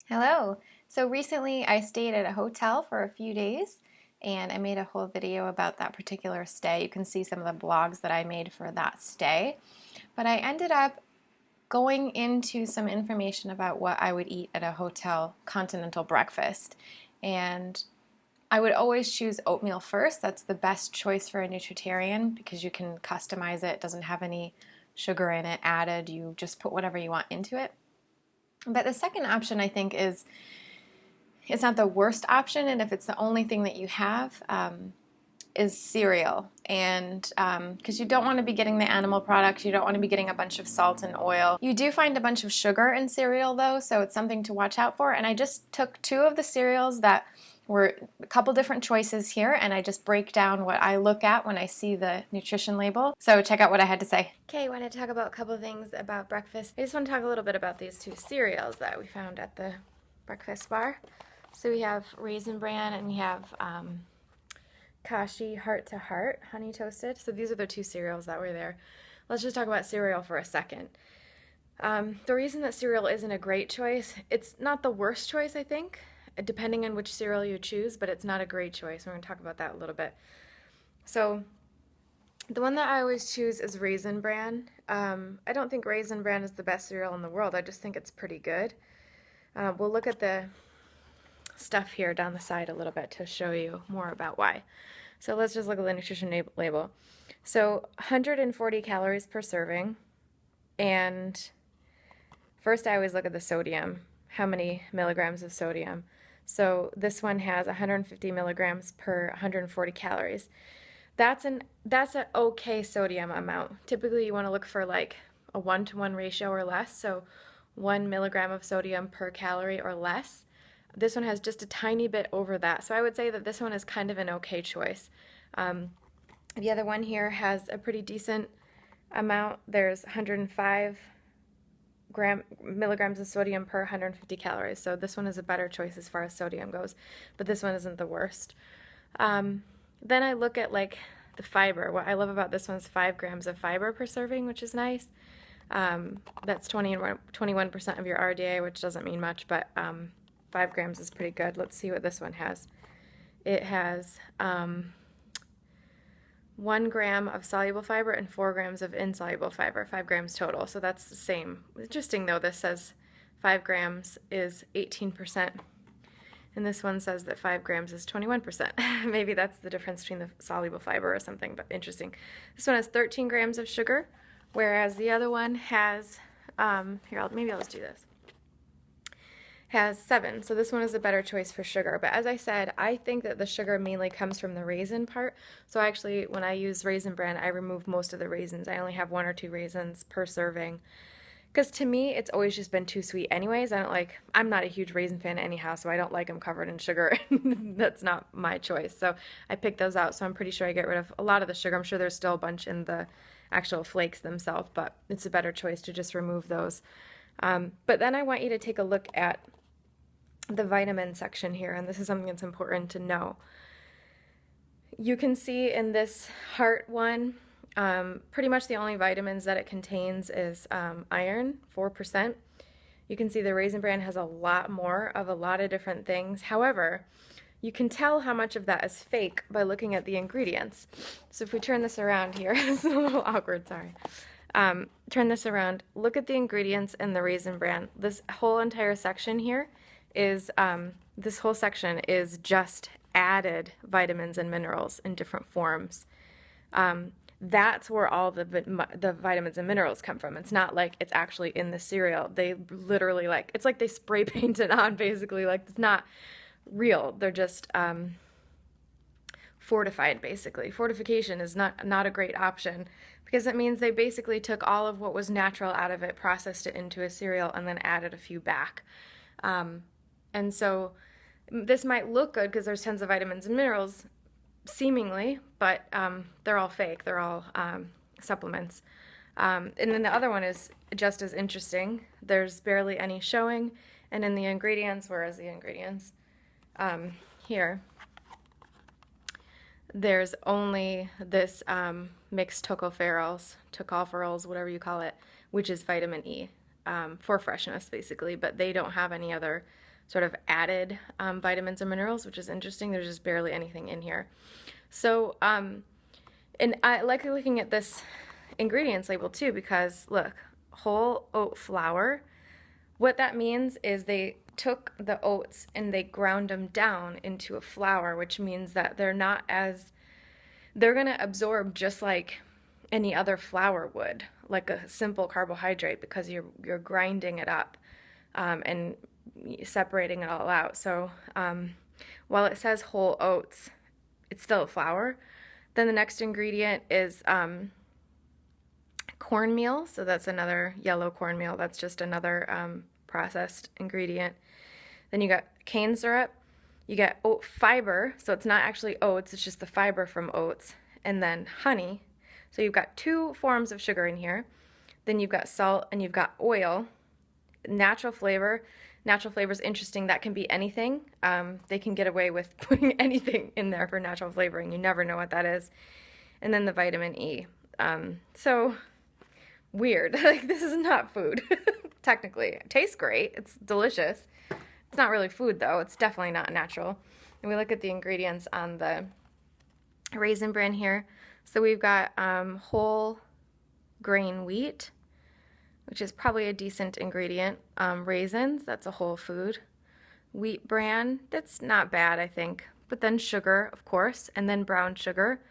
Hello. So recently I stayed at a hotel for a few days and I made a whole video about that particular stay. You can see some of the blogs that I made for that stay. But I ended up going into some information about what I would eat at a hotel continental breakfast. And I would always choose oatmeal first. That's the best choice for a nutritarian because you can customize it. It doesn't have any sugar in it added. You just put whatever you want into it. But the second option I think is it's not the worst option, and if it's the only thing that you have, is cereal. And because you don't want to be getting the animal products, you don't want to be getting a bunch of salt and oil. You do find a bunch of sugar in cereal though, so it's something to watch out for. And I just took two of the cereals that were a couple different choices here, and I just break down what I look at when I see the nutrition label. So check out what I had to say. Okay, I want to talk about a couple of things about breakfast. I just want to talk a little bit about these two cereals that we found at the breakfast bar. So we have Raisin Bran and we have Kashi Heart to Heart honey toasted. So these are the two cereals that were there. Let's just talk about cereal for a second. The reason that cereal isn't a great choice, it's not the worst choice, I think, depending on which cereal you choose, but it's not a great choice. We're going to talk about that a little bit. So the one that I always choose is Raisin Bran. I don't think Raisin Bran is the best cereal in the world. I just think it's pretty good. We'll look at the stuff here down the side a little bit to show you more about why. So let's just look at the nutrition label. So 140 calories per serving, and first I always look at the sodium, how many milligrams of sodium. So this one has 150 milligrams per 140 calories. That's an okay sodium amount. Typically you want to look for like a 1-to-1 ratio or less, so 1 milligram of sodium per calorie or less. This one has just a tiny bit over that, so I would say that this one is kind of an okay choice. The other one here has a pretty decent amount. There's 105 milligrams of sodium per 150 calories, so this one is a better choice as far as sodium goes, but this one isn't the worst. Then I look at like the fiber. What I love about this one is 5 grams of fiber per serving, which is nice. That's 21% of your RDA, which doesn't mean much, but 5 grams is pretty good. Let's see what this one has. It has 1 gram of soluble fiber and 4 grams of insoluble fiber, 5 grams total. So that's the same. Interesting though, this says 5 grams is 18%, and this one says that 5 grams is 21%. Maybe that's the difference between the soluble fiber or something, but interesting. This one has 13 grams of sugar, whereas the other one has, maybe I'll just do this. Has 7, so this one is a better choice for sugar. But as I said, I think that the sugar mainly comes from the raisin part. So actually, when I use Raisin Bran, I remove most of the raisins. I only have 1 or 2 raisins per serving, because to me, it's always just been too sweet anyways. I'm not a huge raisin fan anyhow, so I don't like them covered in sugar. That's not my choice. So I picked those out, so I'm pretty sure I get rid of a lot of the sugar. I'm sure there's still a bunch in the actual flakes themselves, but it's a better choice to just remove those. But then I want you to take a look at the vitamin section here, and this is something that's important to know. You can see in this heart one, pretty much the only vitamins that it contains is iron, 4%. You can see the Raisin Bran has a lot more of a lot of different things. However, you can tell how much of that is fake by looking at the ingredients. So if we turn this around here, this is a little awkward, sorry. Turn this around, look at the ingredients in the Raisin Bran. This whole entire section here is, this whole section is just added vitamins and minerals in different forms. That's where all the vitamins and minerals come from. It's not like it's actually in the cereal. They literally it's like they spray paint it on basically. Like it's not real. They're just fortified basically. Fortification is not a great option because it means they basically took all of what was natural out of it, processed it into a cereal, and then added a few back. And so this might look good because there's tons of vitamins and minerals, seemingly, but they're all fake. They're all supplements. And then the other one is just as interesting. There's barely any showing. And in the ingredients, where is the ingredients? Here, there's only this mixed tocopherols, whatever you call it, which is vitamin E. For freshness basically, but they don't have any other sort of added vitamins and minerals, which is interesting. There's just barely anything in here. So, and I like looking at this ingredients label too, because look, whole oat flour. What that means is they took the oats and they ground them down into a flour, which means that they're going to absorb just like any other flour would, like a simple carbohydrate, because you're grinding it up and separating it all out. So while it says whole oats, it's still a flour. Then the next ingredient is cornmeal. So that's another yellow cornmeal. That's just another processed ingredient. Then you got cane syrup. You get oat fiber. So it's not actually oats, it's just the fiber from oats. And then honey. So you've got 2 forms of sugar in here. Then you've got salt and you've got oil. Natural flavor. Natural flavor is interesting. That can be anything. They can get away with putting anything in there for natural flavoring. You never know what that is. And then the vitamin E. So weird. Like, this is not food, technically. It tastes great. It's delicious. It's not really food, though. It's definitely not natural. And we look at the ingredients on the Raisin Bran here. So we've got whole grain wheat, which is probably a decent ingredient. Raisins, that's a whole food. Wheat bran, that's not bad, I think. But then sugar, of course, and then brown sugar.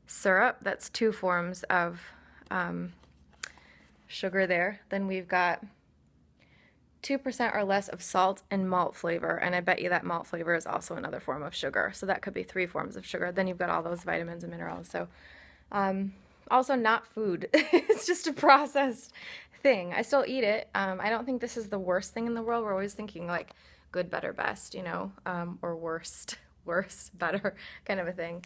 Syrup, that's 2 forms of sugar there. Then we've got 2% or less of salt and malt flavor, and I bet you that malt flavor is also another form of sugar. So that could be 3 forms of sugar. Then you've got all those vitamins and minerals. So also not food. It's just a processed thing. I still eat it. I don't think this is the worst thing in the world. We're always thinking like good, better, best, you know, or worst, worse, better kind of a thing.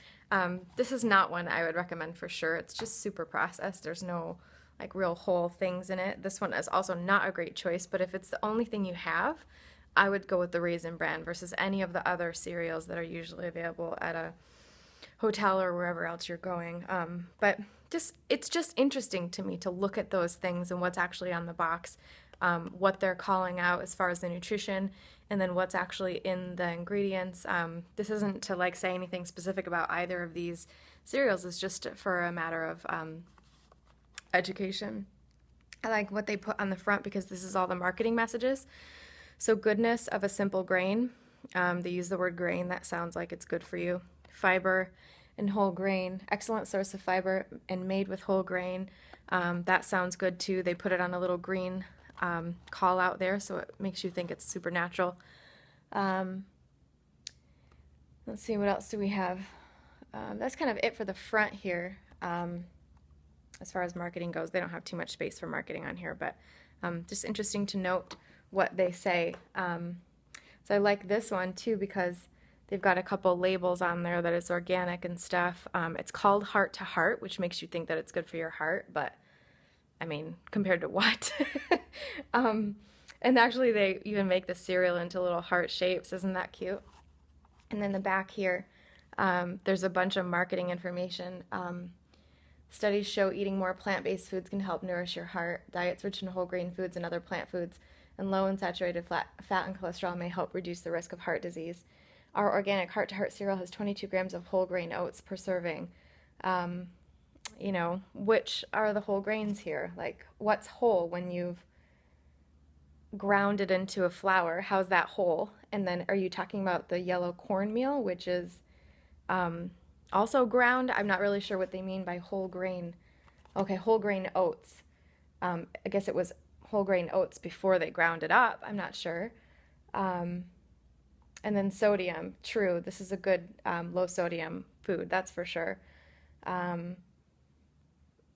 This is not one I would recommend for sure. It's just super processed. There's no like real whole things in it. This one is also not a great choice, but if it's the only thing you have, I would go with the Raisin Bran versus any of the other cereals that are usually available at a hotel or wherever else you're going. But it's just interesting to me to look at those things and what's actually on the box, what they're calling out as far as the nutrition, and then what's actually in the ingredients. This isn't to like say anything specific about either of these cereals. It's just for a matter of education. I like what they put on the front because this is all the marketing messages. So goodness of a simple grain. They use the word grain. That sounds like it's good for you. Fiber and whole grain. Excellent source of fiber and made with whole grain. That sounds good too. They put it on a little green call out there, so it makes you think it's super natural. Let's see, what else do we have? That's kind of it for the front here. As far as marketing goes, they don't have too much space for marketing on here, but just interesting to note what they say. So I like this one too because they've got a couple labels on there that it's organic and stuff. It's called Heart to Heart, which makes you think that it's good for your heart, but I mean, compared to what? And actually they even make the cereal into little heart shapes. Isn't that cute? And then the back here, there's a bunch of marketing information. Studies show eating more plant-based foods can help nourish your heart. Diets rich in whole grain foods and other plant foods and low in saturated fat and cholesterol may help reduce the risk of heart disease. Our organic Heart to Heart cereal has 22 grams of whole grain oats per serving. You know, which are the whole grains here? Like, what's whole when you've ground it into a flour? How's that whole? And then are you talking about the yellow cornmeal, which is also ground? I'm not really sure what they mean by whole grain. Okay, whole grain oats. I guess it was whole grain oats before they ground it up. I'm not sure. And then sodium. True, this is a good low sodium food, that's for sure.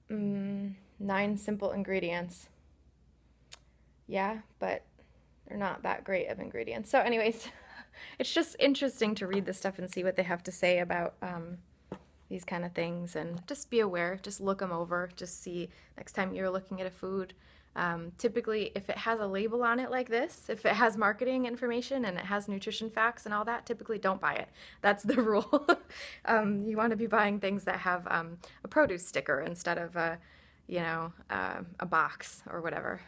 9 simple ingredients. Yeah, but they're not that great of ingredients. So anyways, it's just interesting to read this stuff and see what they have to say about these kind of things, and just be aware, just look them over, just see next time you're looking at a food. Typically, if it has a label on it like this, if it has marketing information and it has nutrition facts and all that, typically don't buy it. That's the rule. You want to be buying things that have a produce sticker instead of a box or whatever.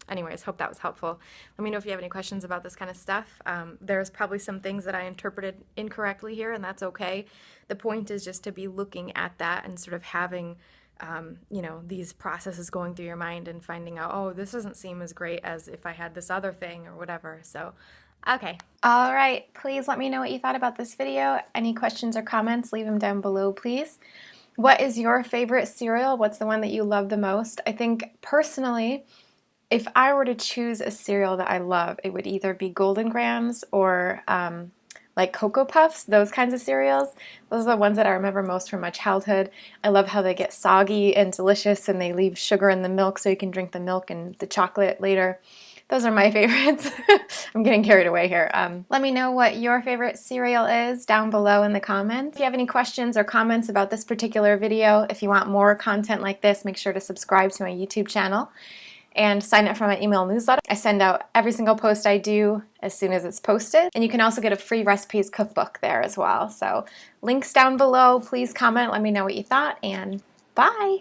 anyways, hope that was helpful. Let me know if you have any questions about this kind of stuff. There's probably some things that I interpreted incorrectly here, and that's okay. The point is just to be looking at that and sort of having you know, these processes going through your mind and finding out, oh, this doesn't seem as great as if I had this other thing or whatever. So, okay. All right. Please let me know what you thought about this video. Any questions or comments, leave them down below, please. What is your favorite cereal? What's the one that you love the most? I think personally, if I were to choose a cereal that I love, it would either be Golden Grams or like Cocoa Puffs, those kinds of cereals. Those are the ones that I remember most from my childhood. I love how they get soggy and delicious and they leave sugar in the milk so you can drink the milk and the chocolate later. Those are my favorites. I'm getting carried away here. Let me know what your favorite cereal is down below in the comments. If you have any questions or comments about this particular video, if you want more content like this, make sure to subscribe to my YouTube channel and sign up for my email newsletter. I send out every single post I do as soon as it's posted. And you can also get a free recipes cookbook there as well. So links down below. Please comment. Let me know what you thought, and bye.